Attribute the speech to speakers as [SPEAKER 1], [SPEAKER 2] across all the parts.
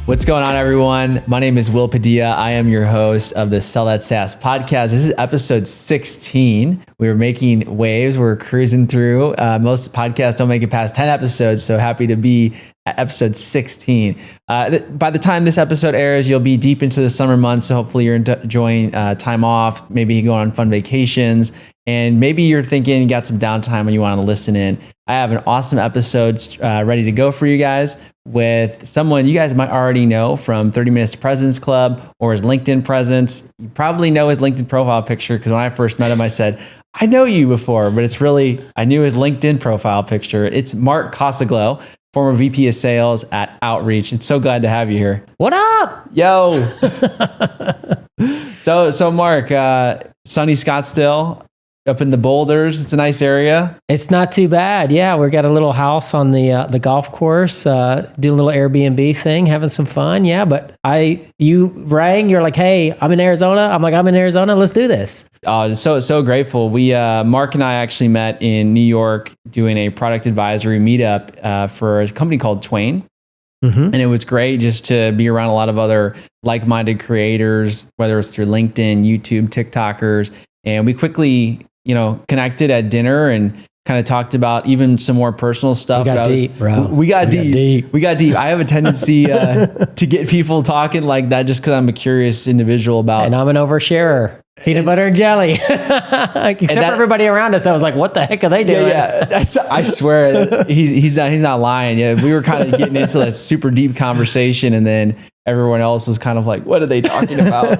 [SPEAKER 1] What's going on, everyone? My name is Will Padilla. I am your host of the Sell That SaaS podcast. This is episode 16. We're making waves. We're cruising through. Most podcasts don't make it past 10 episodes, so happy to be at episode 16. By the time this episode airs, you'll be deep into the summer months, so hopefully you're enjoying time off, maybe going on fun vacations, and maybe you're thinking you got some downtime and you want to listen in. I have an awesome episode ready to go for you guys with someone you guys might already know from 30 Minutes to President's Club or his LinkedIn presence. You probably know his LinkedIn profile picture because when I first met him, I said, I know you before, but it's really, I knew his LinkedIn profile picture. It's Mark Cosaglo, former VP of Sales at Outreach. It's so glad to have you here.
[SPEAKER 2] What up?
[SPEAKER 1] Yo. So Mark, sunny Scottsdale, up in the Boulders. It's a nice area.
[SPEAKER 2] It's not too bad. Yeah, we got a little house on the golf course. Do a little Airbnb thing, having some fun. Yeah, but you rang. You're like, hey, I'm in Arizona. I'm like, I'm in Arizona. Let's do this.
[SPEAKER 1] Oh, so grateful. We Mark and I actually met in New York doing a product advisory meetup for a company called Twain. Mm-hmm. And it was great just to be around a lot of other like-minded creators, whether it's through LinkedIn, YouTube, TikTokers. And we quickly connected at dinner and kind of talked about even some more personal stuff.
[SPEAKER 2] We got deep, bro.
[SPEAKER 1] We got deep. I have a tendency to get people talking like that just because I'm a curious individual about.
[SPEAKER 2] And I'm an oversharer. Peanut butter and jelly. Except for everybody around us, I was like, what the heck are they doing?
[SPEAKER 1] Yeah. I swear he's not lying. Yeah, we were kind of getting into a super deep conversation, and then everyone else was kind of like, what are they talking about?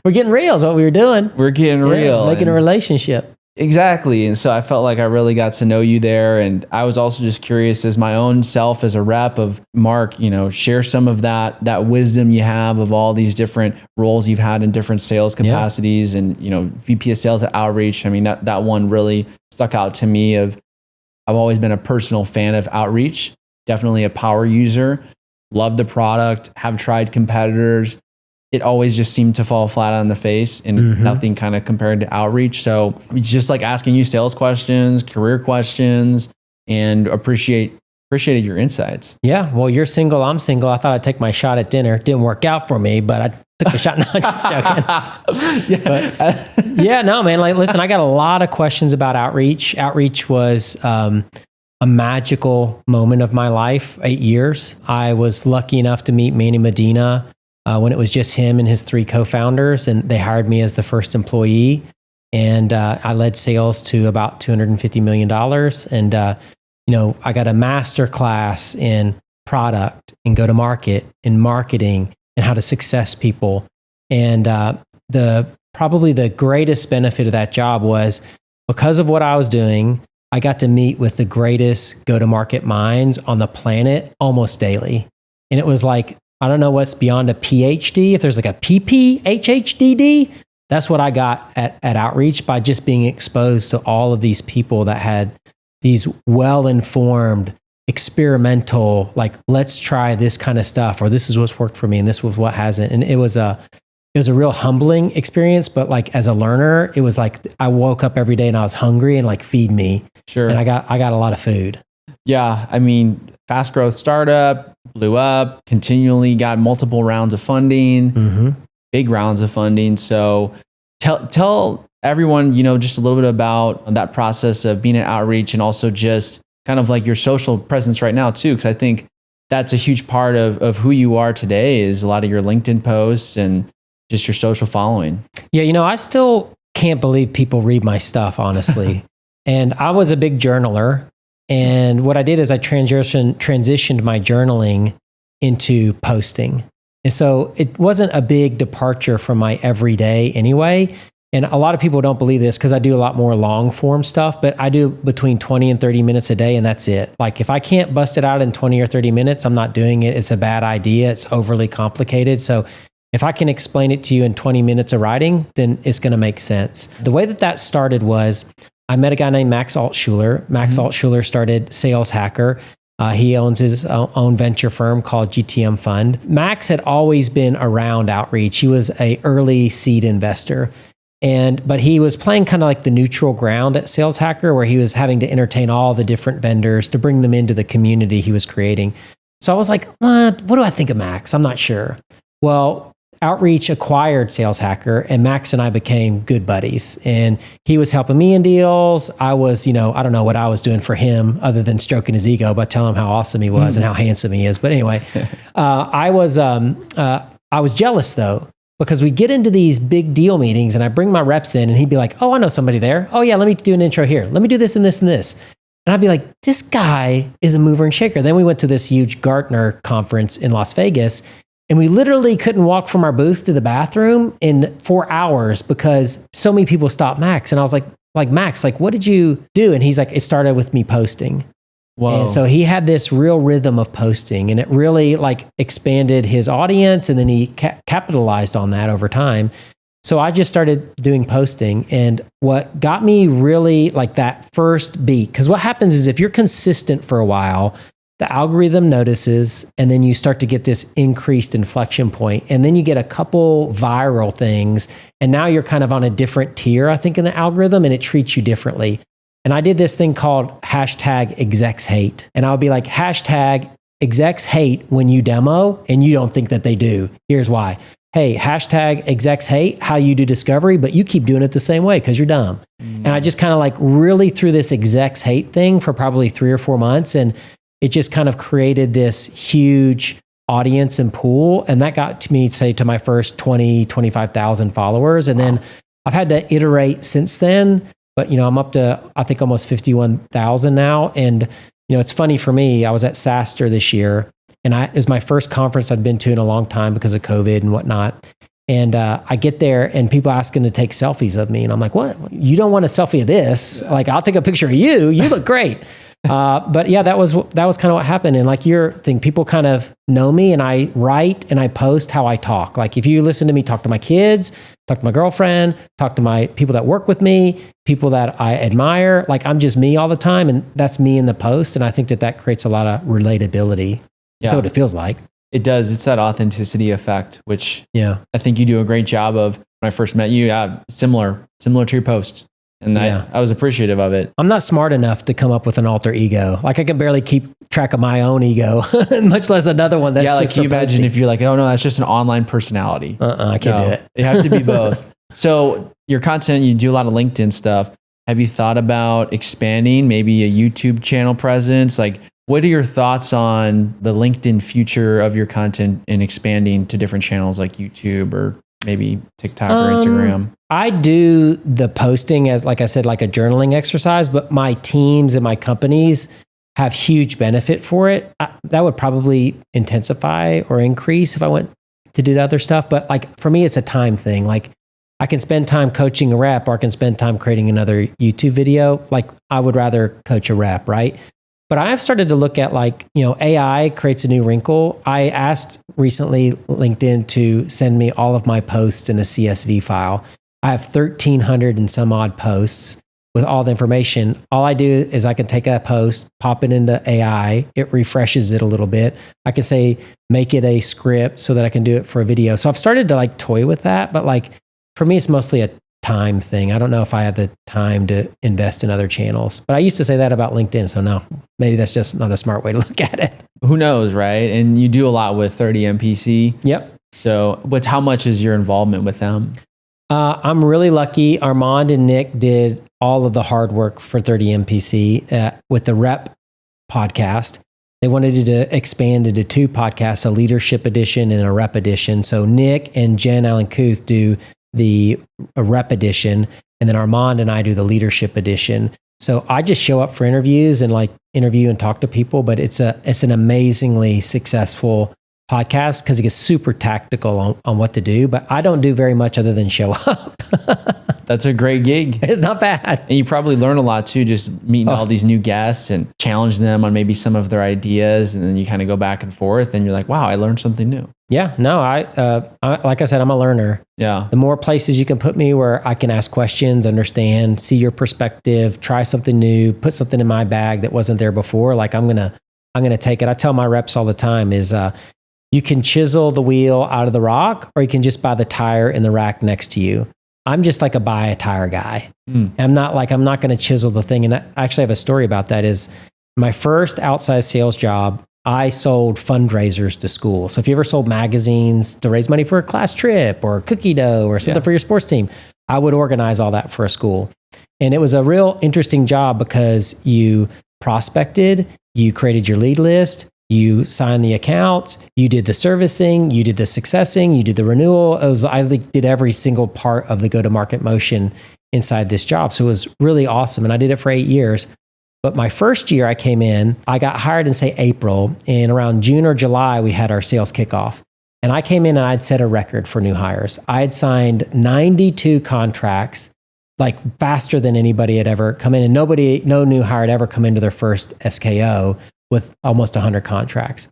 [SPEAKER 2] We're getting real is what we were doing.
[SPEAKER 1] We're getting real.
[SPEAKER 2] Making a relationship.
[SPEAKER 1] Exactly. And so I felt like I really got to know you there. And I was also just curious as my own self as a rep of Mark, share some of that wisdom you have of all these different roles you've had in different sales capacities and, VP of sales at Outreach. I mean, that one really stuck out to me I've always been a personal fan of Outreach, definitely a power user, love the product, have tried competitors. It always just seemed to fall flat on the face and nothing kind of compared to Outreach. So it's just like asking you sales questions, career questions, and appreciated your insights.
[SPEAKER 2] Yeah. Well, you're single. I'm single. I thought I'd take my shot at dinner. Didn't work out for me, but I took the shot. No, just joking. No, man. Like, listen, I got a lot of questions about Outreach. Outreach was a magical moment of my life, 8 years. I was lucky enough to meet Manny Medina when it was just him and his 3 co-founders, and they hired me as the first employee. And I led sales to about $250 million. And, I got a master class in product and go-to-market and marketing and how to success people. And probably the greatest benefit of that job was because of what I was doing, I got to meet with the greatest go-to-market minds on the planet almost daily. And it was like, I don't know what's beyond a PhD. If there's like a PhD, that's what I got at Outreach by just being exposed to all of these people that had these well-informed, experimental, like, let's try this kind of stuff, or this is what's worked for me and this was what hasn't. And it was a real humbling experience, but like as a learner, it was like I woke up every day and I was hungry and like, feed me.
[SPEAKER 1] Sure.
[SPEAKER 2] And I got a lot of food.
[SPEAKER 1] Yeah. I mean, fast growth startup, blew up, continually got multiple rounds of funding, big rounds of funding. So tell everyone, just a little bit about that process of being at Outreach and also just kind of like your social presence right now too. Cause I think that's a huge part of who you are today is a lot of your LinkedIn posts and just your social following. Yeah.
[SPEAKER 2] I still can't believe people read my stuff, honestly. And I was a big journaler. And what I did is I transitioned my journaling into posting. And so it wasn't a big departure from my everyday anyway. And a lot of people don't believe this because I do a lot more long form stuff, but I do between 20 and 30 minutes a day and that's it. Like if I can't bust it out in 20 or 30 minutes, I'm not doing it. It's a bad idea. It's overly complicated. So if I can explain it to you in 20 minutes of writing, then it's going to make sense. The way that started was I met a guy named Max Altshuler. Max Altshuler started Sales Hacker. He owns his own venture firm called GTM Fund. Max had always been around Outreach. He was an early seed investor. But he was playing kind of like the neutral ground at Sales Hacker, where he was having to entertain all the different vendors to bring them into the community he was creating. So I was like, what do I think of Max? I'm not sure. Well, Outreach acquired Sales Hacker, and Max and I became good buddies. And he was helping me in deals. I was, I don't know what I was doing for him other than stroking his ego by telling him how awesome he was and how handsome he is. But anyway, I was jealous though, because we get into these big deal meetings and I bring my reps in and he'd be like, oh, I know somebody there. Oh yeah, let me do an intro here. Let me do this and this and this. And I'd be like, this guy is a mover and shaker. Then we went to this huge Gartner conference in Las Vegas, and we literally couldn't walk from our booth to the bathroom in 4 hours because so many people stopped Max. And I was like, Max, what did you do? And he's like, it started with me posting. Whoa. And so he had this real rhythm of posting, and it really expanded his audience, and then he capitalized on that over time. So I just started doing posting, and what got me really that first beat, because what happens is if you're consistent for a while, the algorithm notices, and then you start to get this increased inflection point, and then you get a couple viral things, and now you're kind of on a different tier, I think, in the algorithm, and it treats you differently. And I did this thing called #execs_hate, and I would be like, #execs hate when you demo, and you don't think that they do. Here's why. Hey, #execs hate how you do discovery, but you keep doing it the same way because you're dumb. And I just kind of really threw this execs hate thing for probably 3 or 4 months, and it just kind of created this huge audience and pool. And that got to me, say, to my first 20, 25,000 followers. And then I've had to iterate since then, but I'm up to, I think, almost 51,000 now. And, it's funny for me, I was at SaaSter this year, and it was my first conference I'd been to in a long time because of COVID and whatnot. And I get there and people asking to take selfies of me. And I'm like, what? You don't want a selfie of this? I'll take a picture of you. You look great. But yeah, that was kind of what happened. And your thing, people kind of know me, and I write and I post how I talk. If you listen to me, talk to my kids, talk to my girlfriend, talk to my people that work with me, people that I admire. I'm just me all the time, and that's me in the post. And I think that creates a lot of relatability. That's what it feels like.
[SPEAKER 1] It does. It's that authenticity effect, which I think you do a great job of. When I first met you, similar to your posts. And I was appreciative of it. I'm
[SPEAKER 2] not smart enough to come up with an alter ego. I can barely keep track of my own ego, much less another one. That's just
[SPEAKER 1] can you imagine if you're like, oh no, that's just an online personality.
[SPEAKER 2] I can't do it.
[SPEAKER 1] It has to be both. So your content, you do a lot of LinkedIn stuff. Have you thought about expanding maybe a YouTube channel presence? What are your thoughts on the LinkedIn future of your content and expanding to different channels like YouTube or maybe TikTok or Instagram?
[SPEAKER 2] I do the posting as, like I said, a journaling exercise, but my teams and my companies have huge benefit for it. That would probably intensify or increase if I went to do other stuff. But for me, it's a time thing. I can spend time coaching a rep, or I can spend time creating another YouTube video. I would rather coach a rep, right? But I've started to look at AI creates a new wrinkle. I asked recently LinkedIn to send me all of my posts in a CSV file. I have 1,300 and some odd posts with all the information. All I do is I can take a post, pop it into AI. It refreshes it a little bit. I can say, make it a script so that I can do it for a video. So I've started to toy with that. But for me, it's mostly a time thing. I don't know if I have the time to invest in other channels, but I used to say that about LinkedIn. So no, maybe that's just not a smart way to look at it.
[SPEAKER 1] Who knows, right? And you do a lot with 30 MPC.
[SPEAKER 2] Yep.
[SPEAKER 1] So, how much is your involvement with them?
[SPEAKER 2] I'm really lucky. Armand and Nick did all of the hard work for 30 MPC with the Rep podcast. They wanted to expand into 2 podcasts, a leadership edition and a Rep edition. So Nick and Jen Allen Kuth do the Rep edition, and then Armand and I do the leadership edition. So I just show up for interviews and interview and talk to people, but it's an amazingly successful podcast because it gets super tactical on what to do, but I don't do very much other than show up.
[SPEAKER 1] That's a great gig.
[SPEAKER 2] It's not bad.
[SPEAKER 1] And you probably learn a lot too, just meeting all these new guests and challenge them on maybe some of their ideas. And then you kind of go back and forth and you're like, wow, I learned something new.
[SPEAKER 2] Yeah, no, I like I said, I'm a learner.
[SPEAKER 1] Yeah.
[SPEAKER 2] The more places you can put me where I can ask questions, understand, see your perspective, try something new, put something in my bag that wasn't there before. I'm going to take it. I tell my reps all the time is, you can chisel the wheel out of the rock, or you can just buy the tire in the rack next to you. I'm just a buy a tire guy. I'm not going to chisel the thing. And I actually have a story about that. Is my first outside sales job I sold fundraisers to school. So if you ever sold magazines to raise money for a class trip or cookie dough or something for your sports team, I would organize all that for a school. And it was a real interesting job because you prospected, you created your lead list, you signed the accounts, you did the servicing, you did the successing, you did the renewal. I did every single part of the go-to-market motion inside this job. So it was really awesome. And I did it for 8 years. But my first year I came in, I got hired in, say, April. And around June or July, we had our sales kickoff. And I came in and I'd set a record for new hires. I had signed 92 contracts, like faster than anybody had ever come in. And no new hire had ever come into their first SKO with almost 100 contracts.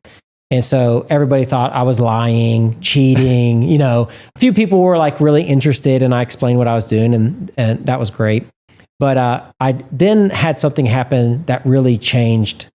[SPEAKER 2] And so everybody thought I was lying, cheating. A few people were like really interested, and I explained what I was doing, and that was great. But I then had something happen that really changed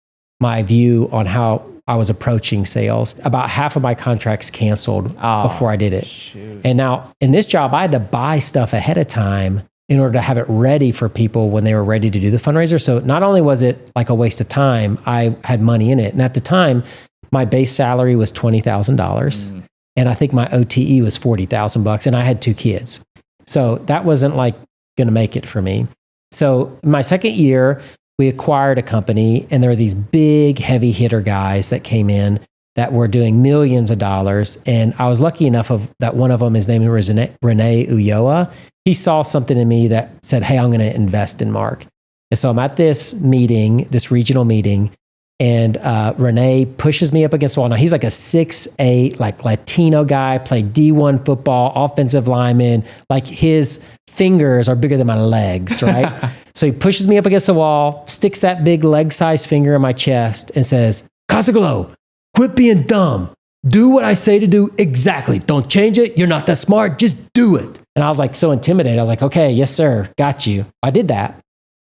[SPEAKER 2] my view on how I was approaching sales. About half of my contracts canceled before I did it. Shoot. And now in this job, I had to buy stuff ahead of time in order to have it ready for people when they were ready to do the fundraiser. So not only was it like a waste of time, I had money in it. And at the time, my base salary was $20,000. And I think my OTE was $40,000, and I had 2 kids. So that wasn't like going to make it for me. So my second year, we acquired a company, and there were these big heavy hitter guys that came in that were doing millions of dollars. And I was lucky enough that one of them, his name was Rene Ulloa. He saw something in me that said, hey, I'm going to invest in Mark. And so I'm at this meeting, this regional meeting, and Rene pushes me up against the wall. Now he's like a 6'8", like Latino guy, played D1 football, offensive lineman. Like his fingers are bigger than my legs, right? So he pushes me up against the wall, sticks that big leg-sized finger in my chest and says, Casagalo, quit being dumb. Do what I say to do exactly. Don't change it. You're not that smart. Just do it. And I was like so intimidated. I was like, okay, yes, sir. Got you. I did that.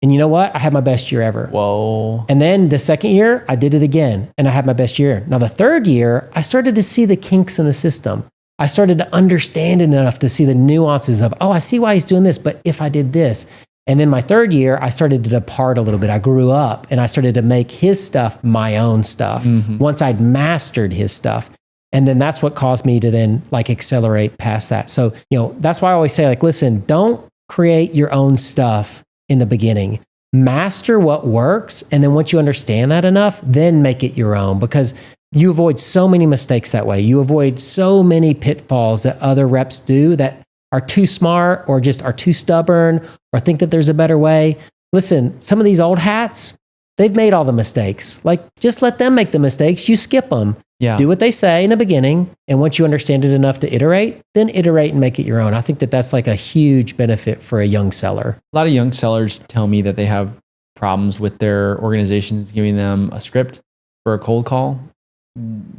[SPEAKER 2] And you know what? I had my best year ever.
[SPEAKER 1] Whoa.
[SPEAKER 2] And then the second year, I did it again, and I had my best year. Now, the third year, I started to see the kinks in the system. I started to understand it enough to see the nuances of, I see why he's doing this, but if I did this. And then my third year, I started to depart a little bit. I grew up, and I started to make his stuff my own stuff once I'd mastered his stuff. And then that's what caused me to then like accelerate past that. So, that's why I always say, like, listen, don't create your own stuff in the beginning. Master what works. And then once you understand that enough, then make it your own, because you avoid so many mistakes that way. You avoid so many pitfalls that other reps do that are too smart or just are too stubborn or think that there's a better way. Listen, some of these old hats, they've made all the mistakes. Like, just let them make the mistakes. You skip them.
[SPEAKER 1] Yeah.
[SPEAKER 2] Do what they say in the beginning. And once you understand it enough to iterate, then iterate and make it your own. I think that that's like a huge benefit for a young seller.
[SPEAKER 1] A lot of young sellers tell me that they have problems with their organizations giving them a script for a cold call.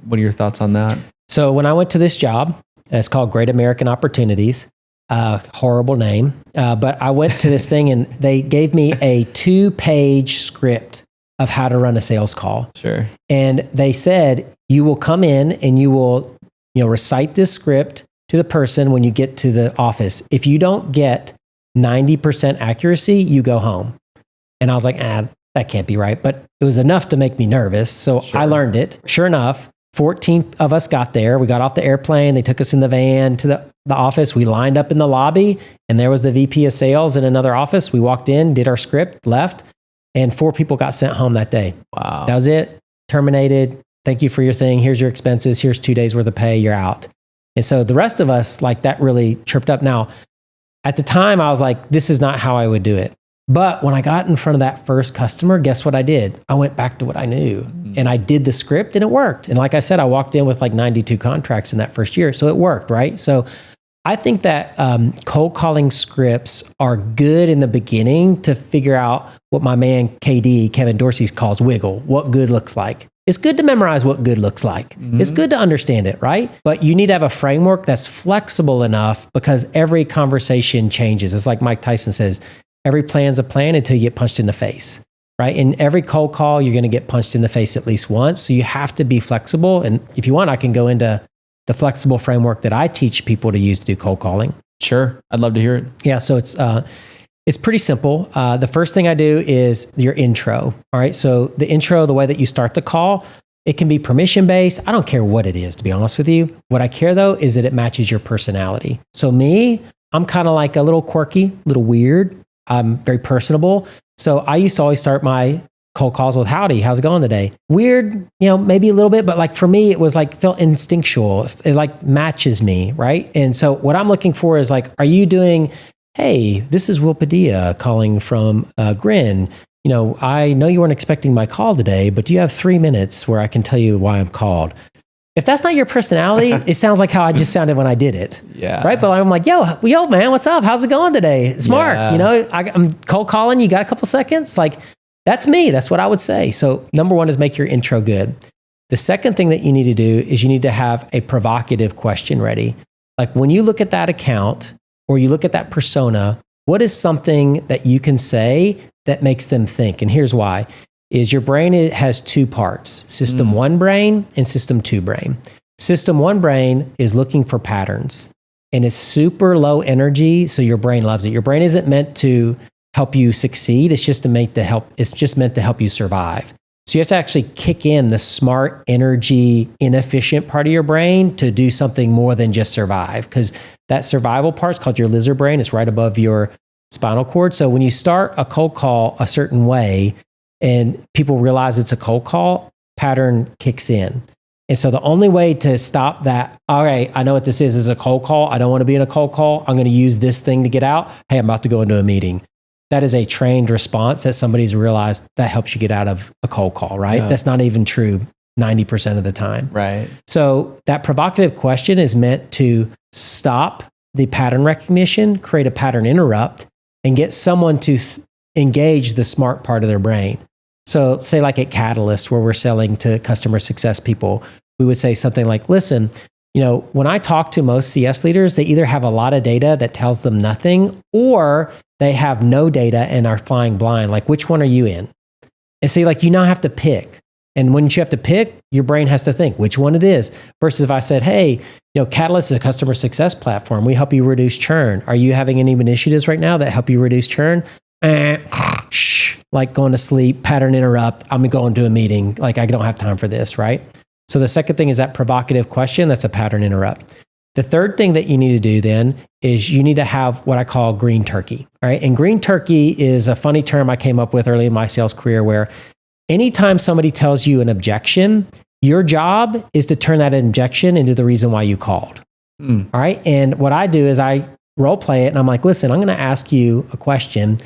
[SPEAKER 1] What are your thoughts on that?
[SPEAKER 2] So when I went to this job, it's called Great American Opportunities. Horrible name. But I went to this thing and they gave me a 2-page script of how to run a sales call.
[SPEAKER 1] Sure. And
[SPEAKER 2] they said, you will come in and you will, recite this script to the person when you get to the office. If you don't get 90% accuracy, you go home. And I was like, that can't be right. But it was enough to make me nervous. So I learned it. Sure enough, 14 of us got there. We got off the airplane. They took us in the van to the office. We lined up in the lobby, and there was the VP of sales in another office. We walked in, did our script, left, and 4 people got sent home that day.
[SPEAKER 1] Wow.
[SPEAKER 2] That was it. Terminated. Thank you for your thing. Here's your expenses. Here's 2 days worth of pay. You're out. And so the rest of us, like, that really tripped up. Now, at the time, I was like, this is not how I would do it. But when I got in front of that first customer, guess what I did? I went back to what I knew and I did the script and it worked. And like I said, I walked in with like 92 contracts in that first year. So it worked, right? So I think that cold calling scripts are good in the beginning to figure out what my man KD, Kevin Dorsey, calls wiggle, what good looks like. It's good to memorize what good looks like. It's good to understand it, right? But you need to have a framework that's flexible enough because every conversation changes. It's like Mike Tyson says, every plan's a plan until you get punched in the face, right? In every cold call, you're going to get punched in the face at least once. So you have to be flexible. And if you want, I can go into the flexible framework that I teach people to use to do cold calling.
[SPEAKER 1] Sure. I'd love to hear it.
[SPEAKER 2] Yeah. So it's pretty simple. The first thing I do is your intro. All right. So the intro, the way that you start the call, It can be permission based. I don't care what it is, to be honest with you. What I care though is that it matches your personality. So me, I'm kind of like a little quirky, a little weird. I'm very personable. So I used to always start my cold calls with howdy, how's it going today? Weird, maybe a little bit, but like for me, it was like felt instinctual. It like matches me, right? And so what I'm looking for is like, are you doing, hey, this is Will Padilla calling from Grin. I know you weren't expecting my call today, but do you have 3 minutes where I can tell you why I'm called? If that's not your personality, it sounds like how I just sounded when I did it.
[SPEAKER 1] Yeah.
[SPEAKER 2] Right. But I'm like, yo, man, what's up? How's it going today? It's Mark. I'm cold calling. You got a couple seconds? Like, that's me. That's what I would say. So number one is make your intro good. The second thing that you need to do is you need to have a provocative question ready. Like when you look at that account or you look at that persona, what is something that you can say that makes them think? And here's why. Is your brain has two parts, system 1 brain and system 2 brain. System 1 brain is looking for patterns and it's super low energy. So your brain loves it. Your brain isn't meant to help you succeed. It's just meant to help you survive. So you have to actually kick in the smart, energy, inefficient part of your brain to do something more than just survive. Because that survival part is called your lizard brain. It's right above your spinal cord. So when you start a cold call a certain way and people realize it's a cold call, pattern kicks in. And so the only way to stop that, all right, I know what this is a cold call. I don't want to be in a cold call. I'm going to use this thing to get out. Hey, I'm about to go into a meeting. That is a trained response that somebody's realized that helps you get out of a cold call, right? Yeah. That's not even true 90% of the time.
[SPEAKER 1] Right.
[SPEAKER 2] So that provocative question is meant to stop the pattern recognition, create a pattern interrupt, and get someone to engage the smart part of their brain. So say like at Catalyst, where we're selling to customer success people, we would say something like, listen, when I talk to most CS leaders, they either have a lot of data that tells them nothing, or they have no data and are flying blind. Like, which one are you in? And so you now have to pick. And when you have to pick, your brain has to think which one it is. Versus if I said, hey, Catalyst is a customer success platform. We help you reduce churn. Are you having any initiatives right now that help you reduce churn? Like going to sleep, pattern interrupt. I'm going to a meeting. Like I don't have time for this, right? So the second thing is that provocative question. That's a pattern interrupt. The third thing that you need to do then is you need to have what I call green turkey, right? And green turkey is a funny term I came up with early in my sales career where anytime somebody tells you an objection, your job is to turn that objection into the reason why you called. All right. And what I do is I role play it and I'm like, listen, I'm going to ask you a question.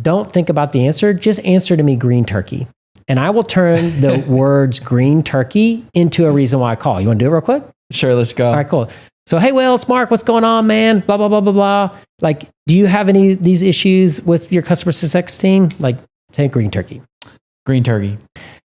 [SPEAKER 2] Don't think about the answer. Just answer to me green turkey. And I will turn the words green turkey into a reason why I call. You want to do it real quick?
[SPEAKER 1] Sure. Let's go.
[SPEAKER 2] All right, cool. So, hey, Will, it's Mark. What's going on, man? Blah, blah, blah, blah, blah. Like, do you have any of these issues with your customer success team? Like, say green turkey.
[SPEAKER 1] Green turkey.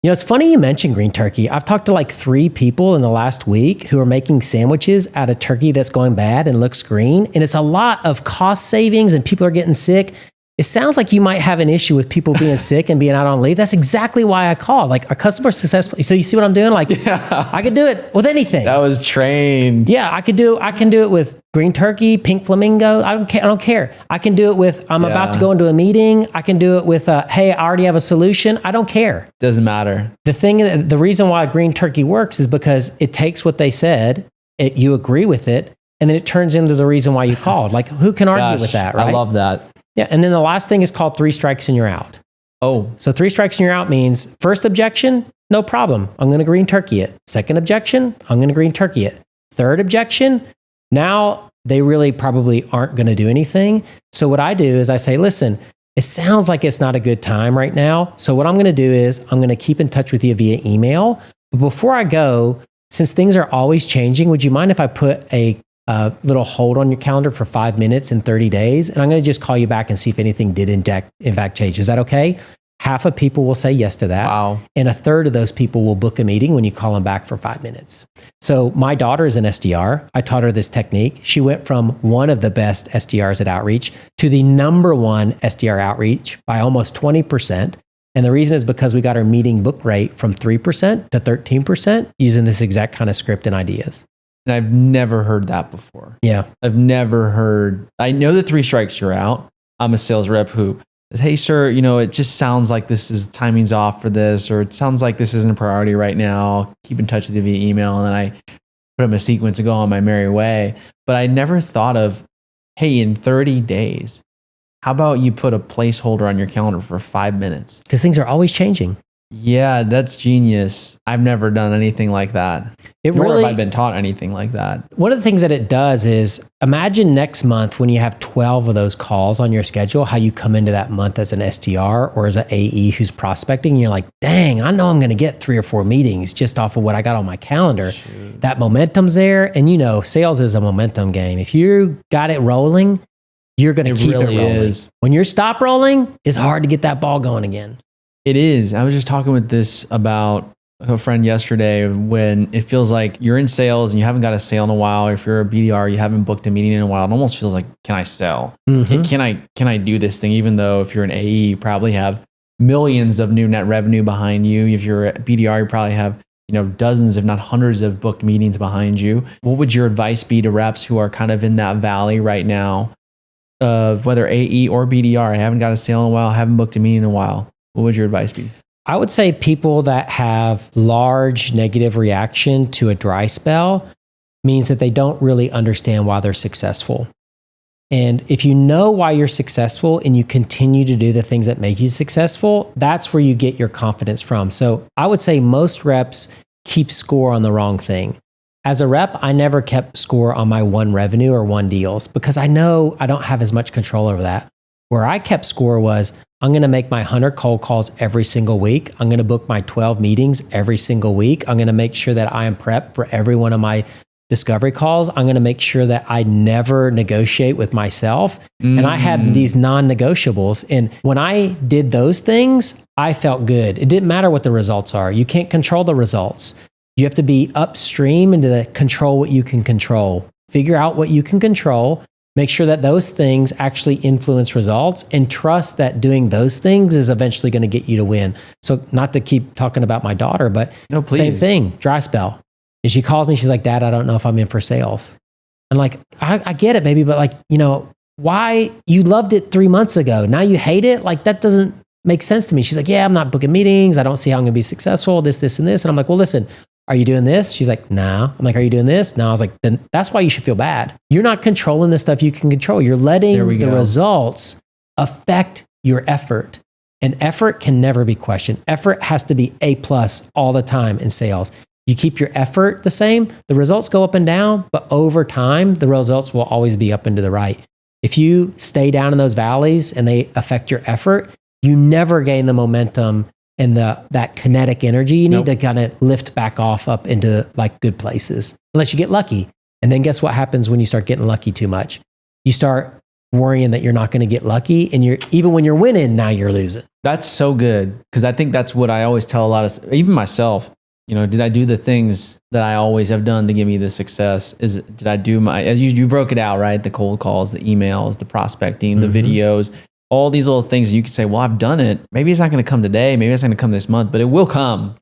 [SPEAKER 2] It's funny you mentioned green turkey. I've talked to like 3 people in the last week who are making sandwiches out of turkey that's going bad and looks green. And it's a lot of cost savings and people are getting sick. It sounds like you might have an issue with people being sick and being out on leave. That's exactly why I called. Like a customer success. So you see what I'm doing? Like I could do it with anything.
[SPEAKER 1] That was trained.
[SPEAKER 2] Yeah, I can do it with green turkey, pink flamingo. I don't care. I can do it with I'm about to go into a meeting. I can do it with hey, I already have a solution. I don't care.
[SPEAKER 1] Doesn't matter.
[SPEAKER 2] The reason why green turkey works is because it takes what they said, you agree with it, and then it turns into the reason why you called. Like who can argue with that, right?
[SPEAKER 1] I love that.
[SPEAKER 2] Yeah, and then the last thing is called 3 strikes and you're out.
[SPEAKER 1] Oh.
[SPEAKER 2] So 3 strikes and you're out means first objection, no problem. I'm going to green turkey it. Second objection, I'm going to green turkey it. Third objection, now they really probably aren't going to do anything. So what I do is I say, listen, it sounds like it's not a good time right now. So what I'm going to do is I'm going to keep in touch with you via email. But before I go, since things are always changing, would you mind if I put a little hold on your calendar for 5 minutes in 30 days? And I'm going to just call you back and see if anything did in fact change. Is that okay? Half of people will say yes to that.
[SPEAKER 1] Wow.
[SPEAKER 2] And a third of those people will book a meeting when you call them back for 5 minutes. So my daughter is an SDR. I taught her this technique. She went from one of the best SDRs at Outreach to the number 1 SDR Outreach by almost 20%. And the reason is because we got our meeting book rate from 3% to 13% using this exact kind of script and ideas.
[SPEAKER 1] And I've never heard that before.
[SPEAKER 2] Yeah.
[SPEAKER 1] I know the 3 strikes you're out. I'm a sales rep who hey, sir, it just sounds like timing's off for this, or it sounds like this isn't a priority right now. Keep in touch with you via email. And then I put them a sequence and go on my merry way. But I never thought of, hey, in 30 days, how about you put a placeholder on your calendar for 5 minutes?
[SPEAKER 2] Because things are always changing.
[SPEAKER 1] Yeah, that's genius. I've never done anything like that. Nor have I been taught anything like that.
[SPEAKER 2] One of the things that it does is imagine next month when you have 12 of those calls on your schedule, how you come into that month as an SDR or as an AE who's prospecting. And you're like, dang, I know I'm going to get 3 or 4 meetings just off of what I got on my calendar. Shoot. That momentum's there. And sales is a momentum game. If you got it rolling, you're going to keep it rolling. Is. When you're stop rolling, it's hard to get that ball going again.
[SPEAKER 1] It is. I was just talking with this about a friend yesterday when it feels like you're in sales and you haven't got a sale in a while. Or if you're a BDR, you haven't booked a meeting in a while. It almost feels like, can I sell? Mm-hmm. Can I do this thing? Even though if you're an AE, you probably have millions of new net revenue behind you. If you're a BDR, you probably have dozens, if not hundreds of booked meetings behind you. What would your advice be to reps who are kind of in that valley right now of whether AE or BDR? I haven't got a sale in a while, haven't booked a meeting in a while. What would your advice be?
[SPEAKER 2] I would say people that have large negative reaction to a dry spell means that they don't really understand why they're successful. And if you know why you're successful and you continue to do the things that make you successful, that's where you get your confidence from. So I would say most reps keep score on the wrong thing. As a rep, I never kept score on my one revenue or one deals because I know I don't have as much control over that. Where I kept score was, I'm going to make my 100 cold calls every single week. I'm going to book my 12 meetings every single week. I'm going to make sure that I am prepped for every one of my discovery calls. I'm going to make sure that I never negotiate with myself. And I had these non-negotiables. And when I did those things, I felt good. It didn't matter what the results are. You can't control the results. You have to be upstream into the control what you can control. Figure out what you can control. Make sure that those things actually influence results and trust that doing those things is eventually going to get you to win. So not to keep talking about my daughter, but same thing, dry spell. And she calls me, she's like, Dad, I don't know if I'm in for sales. I'm like, I get it, baby, but why you loved it 3 months ago. Now you hate it? Like that doesn't make sense to me. She's like, yeah, I'm not booking meetings. I don't see how I'm going to be successful, this, and this. And I'm like, well, listen, are you doing this? She's like, no. I'm like, are you doing this? No. I was like, then that's why you should feel bad. You're not controlling the stuff you can control. You're letting the results affect your effort. And effort can never be questioned. Effort has to be A+ all the time in sales. You keep your effort the same, the results go up and down, but over time, the results will always be up and to the right. If you stay down in those valleys and they affect your effort, you never gain the momentum and that kinetic energy. You need to kind of lift back off up into like good places, unless you get lucky. And then guess what happens when you start getting lucky too much? You start worrying that you're not going to get lucky. And even when you're winning, now you're losing.
[SPEAKER 1] That's so good. Because I think that's what I always tell a lot of, even myself, did I do the things that I always have done to give me the success? Did I do as you broke it out, right? The cold calls, the emails, the prospecting, the videos, all these little things. You could say, well, I've done it. Maybe it's not going to come today. Maybe it's not going to come this month, but it will come.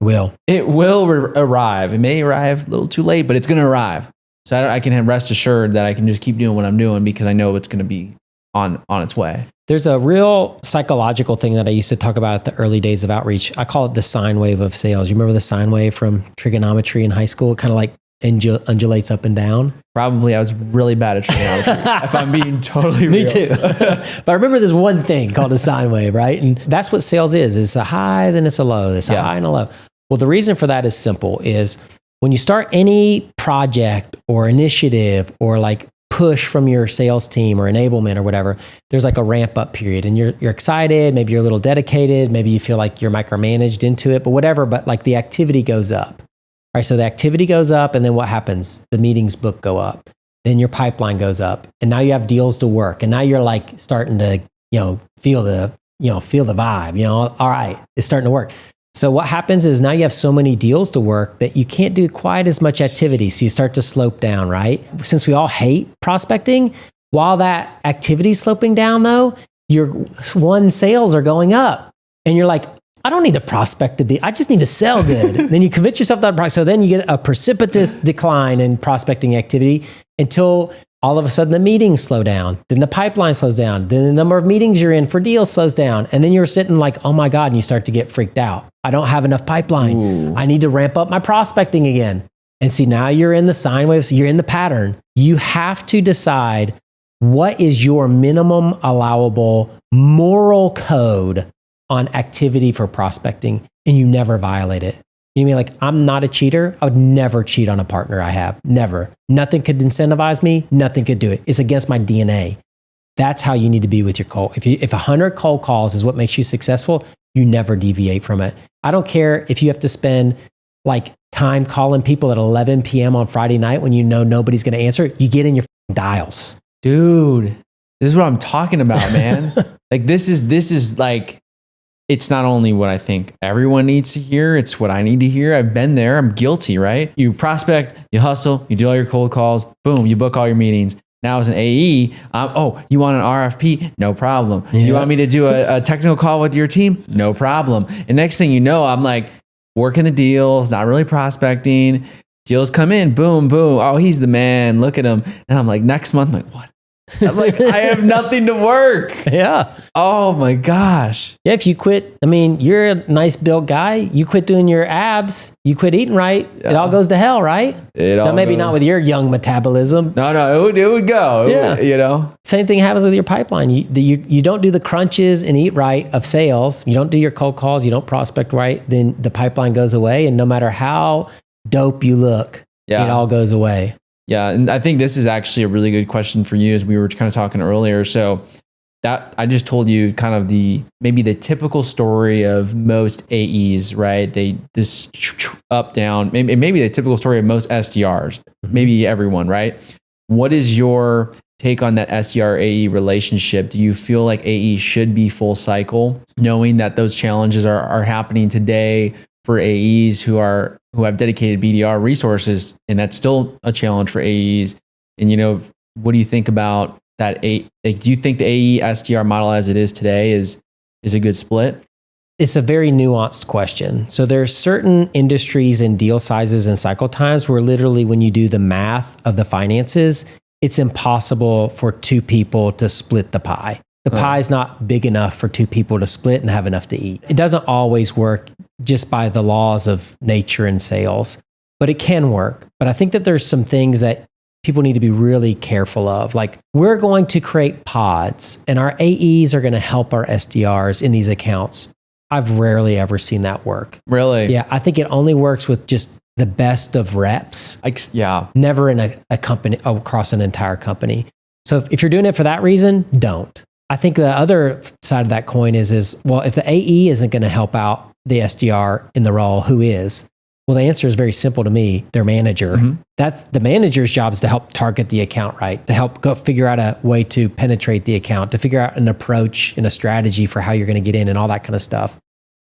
[SPEAKER 1] It will arrive. It may arrive a little too late, but it's going to arrive. So I can rest assured that I can just keep doing what I'm doing because I know it's going to be on its way.
[SPEAKER 2] There's a real psychological thing that I used to talk about at the early days of outreach. I call it the sine wave of sales. You remember the sine wave from trigonometry in high school? It kind of like undulates up and down.
[SPEAKER 1] Probably I was really bad at trigonometry, if I'm being totally real.
[SPEAKER 2] Me too. But I remember there's one thing called a sine wave, right? And that's what sales is. It's a high, then it's a low. It's a high and a low. Well, the reason for that is simple, is when you start any project or initiative or like push from your sales team or enablement or whatever, there's like a ramp up period and you're excited, maybe you're a little dedicated, maybe you feel like you're micromanaged into it, but whatever, but like the activity goes up. All right, so the activity goes up and then what happens? The meetings book go up, then your pipeline goes up and now you have deals to work and now you're like starting to, feel the vibe, all right, it's starting to work. So what happens is now you have so many deals to work that you can't do quite as much activity. So you start to slope down, right? Since we all hate prospecting, while that activity is sloping down though, your won sales are going up. And you're like, I don't need to prospect I just need to sell good. Then you convince yourself that, so then you get a precipitous decline in prospecting activity until all of a sudden the meetings slow down. Then the pipeline slows down. Then the number of meetings you're in for deals slows down. And then you're sitting like, oh my God, and you start to get freaked out. I don't have enough pipeline.
[SPEAKER 1] Ooh.
[SPEAKER 2] I need to ramp up my prospecting again. And see, now you're in the sine wave, so you're in the pattern. You have to decide what is your minimum allowable moral code on activity for prospecting, and you never violate it. You mean like, I'm not a cheater? I would never cheat on a partner I have. Never. Nothing could incentivize me. Nothing could do it. It's against my DNA. That's how you need to be with your cold. If 100 cold calls is what makes you successful, you never deviate from it. I don't care if you have to spend like time calling people at 11 p.m. on Friday night when you know nobody's going to answer. You get in your dials.
[SPEAKER 1] Dude, this is what I'm talking about, man. Like this is like, it's not only what I think everyone needs to hear, it's what I need to hear. I've been there. I'm guilty, right? You prospect, you hustle, you do all your cold calls, boom, you book all your meetings. Now as an AE, oh, you want an RFP? No problem.
[SPEAKER 2] Yeah.
[SPEAKER 1] You want me to do a technical call with your team? No problem. And next thing you know, I'm like working the deals, not really prospecting. Deals come in, boom, boom. Oh, he's the man. Look at him. And I'm like, next month, I'm like, what? I'm like, I have nothing to work.
[SPEAKER 2] Yeah.
[SPEAKER 1] Oh my gosh.
[SPEAKER 2] Yeah, if you quit, I mean, you're a nice built guy. You quit doing your abs, you quit eating right, it all goes to hell, right? Now, maybe not with your young metabolism.
[SPEAKER 1] No, it would go.
[SPEAKER 2] Yeah.
[SPEAKER 1] You know?
[SPEAKER 2] Same thing happens with your pipeline. You don't do the crunches and eat right of sales. You don't do your cold calls. You don't prospect right. Then the pipeline goes away. And no matter how dope you look, it all goes away.
[SPEAKER 1] Yeah, and I think this is actually a really good question for you, as we were kind of talking earlier. So that I just told you kind of maybe the typical story of most AEs, right? They this up, down, maybe the typical story of most SDRs, maybe everyone, right? What is your take on that SDR AE relationship? Do you feel like AE should be full cycle, knowing that those challenges are happening today for AEs who have dedicated BDR resources, and that's still a challenge for AEs? And what do you think about that? Do you think the AE SDR model as it is today is a good split?
[SPEAKER 2] It's a very nuanced question. So there's certain industries and deal sizes and cycle times where literally when you do the math of the finances, it's impossible for two people to split the pie. The pie is not big enough for two people to split and have enough to eat. It doesn't always work just by the laws of nature and sales, but it can work. But I think that there's some things that people need to be really careful of. Like, we're going to create pods and our AEs are going to help our SDRs in these accounts. I've rarely ever seen that work.
[SPEAKER 1] Really?
[SPEAKER 2] Yeah, I think it only works with just the best of reps.
[SPEAKER 1] Yeah.
[SPEAKER 2] Never in a company, across an entire company. So if you're doing it for that reason, don't. I think the other side of that coin is well, if the AE isn't going to help out the SDR in the role, who is? Well, the answer is very simple to me. Their manager. Mm-hmm. That's the manager's job, is to help target the account right, to help go figure out a way to penetrate the account, to figure out an approach and a strategy for how you're going to get in and all that kind of stuff.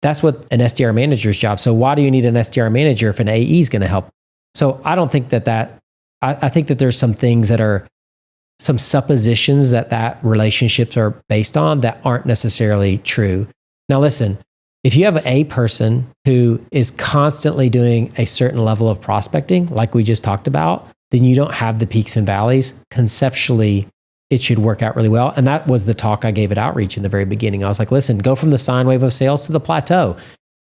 [SPEAKER 2] That's what an SDR manager's job. So why do you need an SDR manager if an AE is going to help? So I don't think I think that there's some things that are some suppositions that relationships are based on that aren't necessarily true. Now, listen, if you have a person who is constantly doing a certain level of prospecting, like we just talked about, then you don't have the peaks and valleys. Conceptually, it should work out really well. And that was the talk I gave at Outreach in the very beginning. I was like, listen, go from the sine wave of sales to the plateau.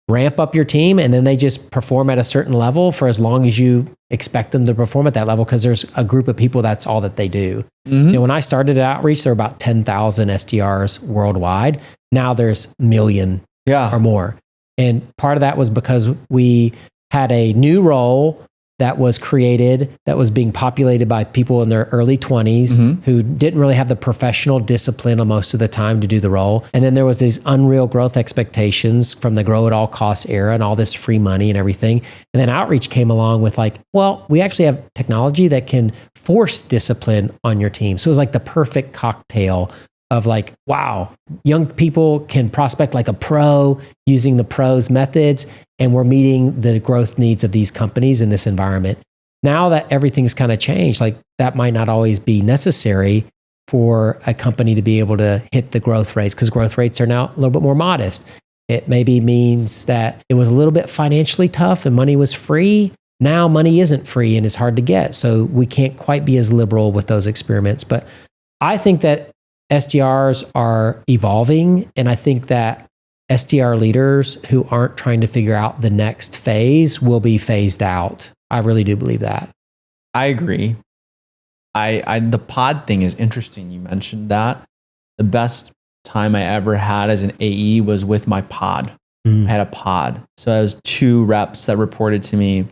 [SPEAKER 2] Ramp up your team, and then they just perform at a certain level for as long as you expect them to perform at that level, because there's a group of people that's all that they do. Mm-hmm. When I started at Outreach, there were about 10,000 SDRs worldwide. Now there's a million or more. And part of that was because we had a new role that was created, that was being populated by people in their early 20s who didn't really have the professional discipline most of the time to do the role. And then there was these unreal growth expectations from the grow at all costs era and all this free money and everything. And then Outreach came along with like, well, we actually have technology that can force discipline on your team. So it was like the perfect cocktail of like, wow, young people can prospect like a pro using the pros methods, and we're meeting the growth needs of these companies in this environment. Now that everything's kind of changed, like that might not always be necessary for a company to be able to hit the growth rates, because growth rates are now a little bit more modest. It maybe means that it was a little bit financially tough and money was free. Now money isn't free and it's hard to get. So we can't quite be as liberal with those experiments. But I think that SDRs are evolving. And I think that SDR leaders who aren't trying to figure out the next phase will be phased out. I really do believe that.
[SPEAKER 1] I agree. The pod thing is interesting. You mentioned that. The best time I ever had as an AE was with my pod. I had a pod. So I was 2 reps that reported to me,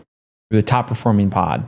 [SPEAKER 1] the top performing pod.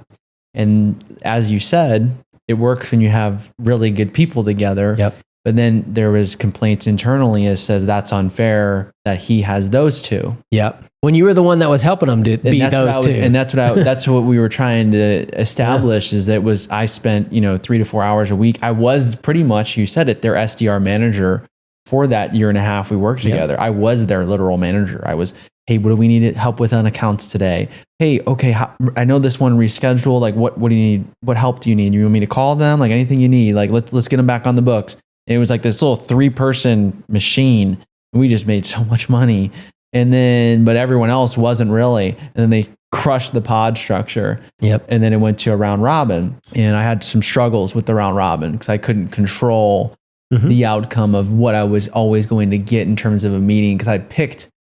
[SPEAKER 1] And as you said, it works when you have really good people together.
[SPEAKER 2] Yep.
[SPEAKER 1] But then there was complaints internally as says that's unfair that he has those 2.
[SPEAKER 2] Yep. When you were the one that was helping them to be those 2.
[SPEAKER 1] And that's what we were trying to establish is that I spent, 3 to 4 hours a week. I was pretty much, you said it, their SDR manager for that year and a half we worked together. I was their literal manager. I was, hey, what do we need help with on accounts today? Hey, okay, I know this one rescheduled. Like, what do you need? What help do you need? You want me to call them? Like anything you need? Like, let's get them back on the books. And it was like this little 3-person machine. And we just made so much money. But everyone else wasn't really. And then they crushed the pod structure.
[SPEAKER 2] Yep.
[SPEAKER 1] And then it went to a round robin. And I had some struggles with the round robin because I couldn't control the outcome of what I was always going to get in terms of a meeting. Because I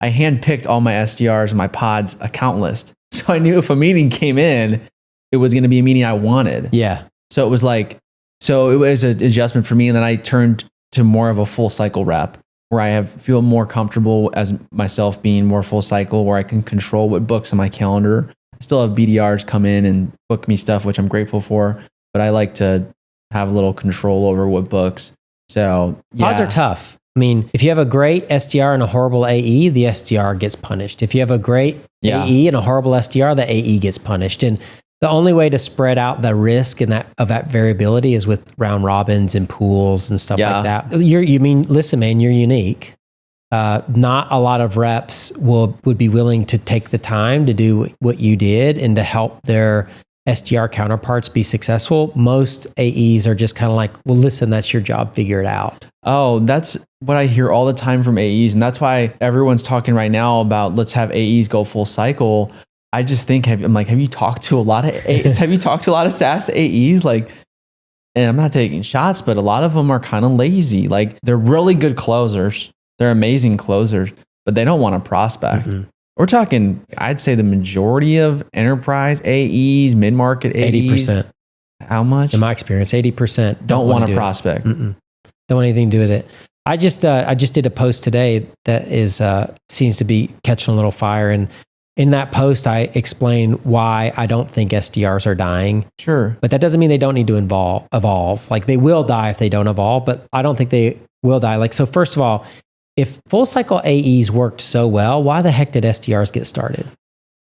[SPEAKER 1] handpicked all my SDRs and my pod's account list. So I knew if a meeting came in, it was going to be a meeting I wanted.
[SPEAKER 2] Yeah.
[SPEAKER 1] So it was an adjustment for me. And then I turned to more of a full cycle rep where I feel more comfortable as myself being more full cycle, where I can control what books on my calendar. I still have BDRs come in and book me stuff, which I'm grateful for, but I like to have a little control over what books. So
[SPEAKER 2] Pods are tough. I mean, if you have a great SDR and a horrible AE, the SDR gets punished. If you have a great AE and a horrible SDR, the AE gets punished. And the only way to spread out the risk and of that variability is with round robins and pools and stuff like that. Listen, man, you're unique. Not a lot of reps would be willing to take the time to do what you did and to help their SDR counterparts be successful. Most AEs are just kind of like, well, listen, that's your job, figure it out.
[SPEAKER 1] Oh, that's what I hear all the time from AEs. And that's why everyone's talking right now about let's have AEs go full cycle. I just think, have you talked to a lot of AEs? Have you talked to a lot of SaaS AEs? And I'm not taking shots, but a lot of them are kind of lazy. Like they're really good closers. They're amazing closers, but they don't want to prospect. Mm-hmm. We're talking, I'd say the majority of enterprise AEs, mid-market AEs. 80%. How much?
[SPEAKER 2] In my experience, 80%
[SPEAKER 1] don't want to prospect.
[SPEAKER 2] Don't want anything to do with it. I just did a post today that seems to be catching a little fire. And in that post, I explain why I don't think SDRs are dying.
[SPEAKER 1] Sure.
[SPEAKER 2] But that doesn't mean they don't need to evolve. Like they will die if they don't evolve, but I don't think they will die. So first of all, if full cycle AEs worked so well, why the heck did SDRs get started?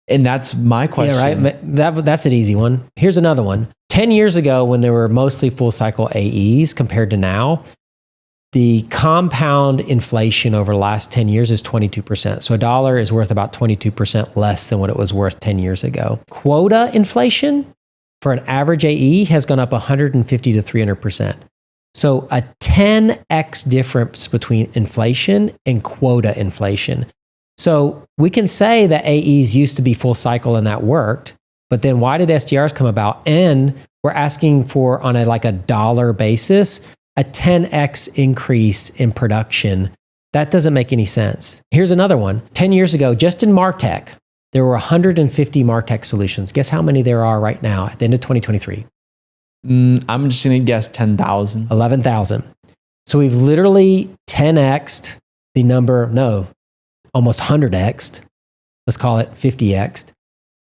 [SPEAKER 1] And that's my question.
[SPEAKER 2] Yeah, right. That's an easy one. Here's another one. 10 years ago, when there were mostly full cycle AEs compared to now, the compound inflation over the last 10 years is 22%. So $1 is worth about 22% less than what it was worth 10 years ago. Quota inflation for an average AE has gone up 150 to 300%. So a 10x difference between inflation and quota inflation. So we can say that AEs used to be full cycle and that worked, but then why did SDRs come about? And we're asking for, on a dollar basis, a 10x increase in production. That doesn't make any sense. Here's another one. 10 years ago, just in MarTech, there were 150 MarTech solutions. Guess how many there are right now at the end of 2023?
[SPEAKER 1] I'm just going to guess 10,000.
[SPEAKER 2] 11,000. So we've literally 10x'd the number, almost 100x'd. Let's call it 50x'd.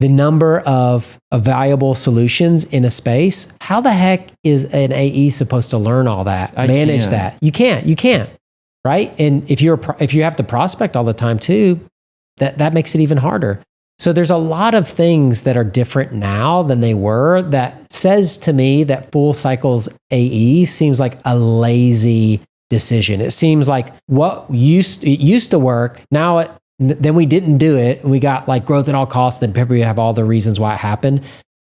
[SPEAKER 2] The number of valuable solutions in a space. How the heck is an AE supposed to learn all that, manage that? You can't, right? And if you have to prospect all the time too, that makes it even harder. So there's a lot of things that are different now than they were that says to me that full cycles AE seems like a lazy decision. It seems like it used to work. Now then we didn't do it. We got growth at all costs. Then probably have all the reasons why it happened.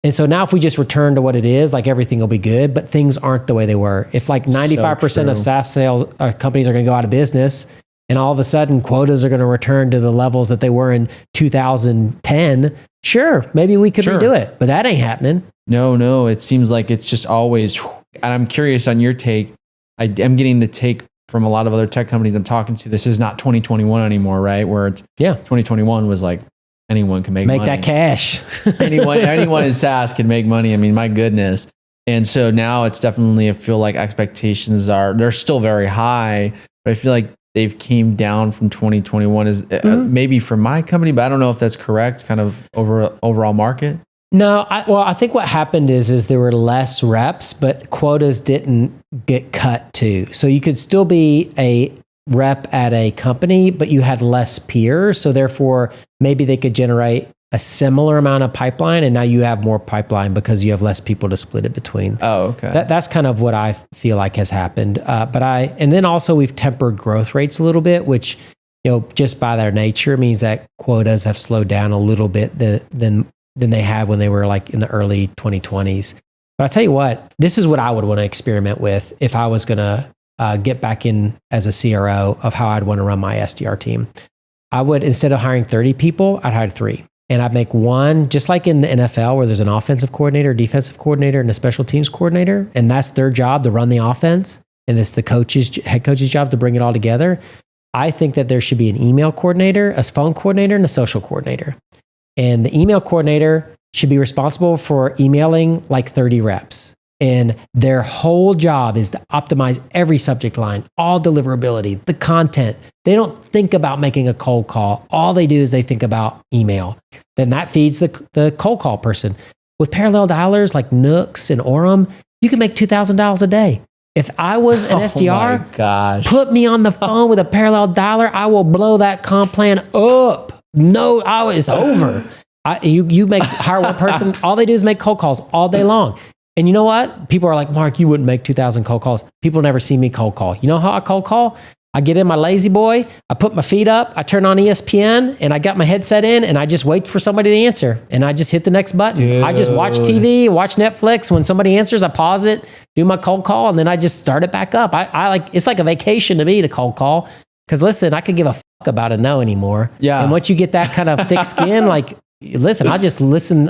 [SPEAKER 2] And so now if we just return to what it is, everything will be good, but things aren't the way they were. If 95% of SaaS sales companies are going to go out of business, and all of a sudden quotas are going to return to the levels that they were in 2010, sure, maybe we could redo it, but that ain't happening.
[SPEAKER 1] No, it seems like it's just always, and I'm curious on your take. I am getting the take from a lot of other tech companies I'm talking to. This is not 2021 anymore, right? Where it's 2021 was like anyone can make money.
[SPEAKER 2] That cash.
[SPEAKER 1] anyone in SaaS can make money. I mean, my goodness. And so now it's definitely, I feel like expectations they're still very high, but I feel like they've came down from 2021 maybe for my company, but I don't know if that's correct, kind of overall market.
[SPEAKER 2] No, I think what happened is there were less reps, but quotas didn't get cut too. So you could still be a rep at a company, but you had less peers. So therefore, maybe they could generate a similar amount of pipeline, and now you have more pipeline because you have less people to split it between.
[SPEAKER 1] Oh, okay.
[SPEAKER 2] That's kind of what I feel like has happened. And then also we've tempered growth rates a little bit, which, just by their nature means that quotas have slowed down a little bit than they had when they were like in the early 2020s. But I tell you what, this is what I would want to experiment with if I was going to get back in as a CRO of how I'd want to run my SDR team. I would, instead of hiring 30 people, I'd hire 3. And I'd make one, just like in the NFL where there's an offensive coordinator, defensive coordinator, and a special teams coordinator. And that's their job to run the offense. And it's the head coach's job to bring it all together. I think that there should be an email coordinator, a phone coordinator, and a social coordinator. And the email coordinator should be responsible for emailing like 30 reps. And their whole job is to optimize every subject line, all deliverability, the content. They don't think about making a cold call. All they do is they think about email. Then that feeds the cold call person. With parallel dialers like Nooks and Orem, you can make $2,000 a day. If I was an SDR, put me on the phone with a parallel dialer, I will blow that comp plan up. No, it's over. You hire one person, all they do is make cold calls all day long. And you know what? People are like, Mark, you wouldn't make 2,000 cold calls. People never see me cold call. You know how I cold call? I get in my lazy boy, I put my feet up, I turn on ESPN, and I got my headset in, and I just wait for somebody to answer. And I just hit the next button. Dude. I just watch TV, watch Netflix. When somebody answers, I pause it, do my cold call, and then I just start it back up. It's like a vacation to me to cold call. Because listen, I could give a fuck about a no anymore. Yeah. And once you get that kind of thick skin, like, listen, I just listen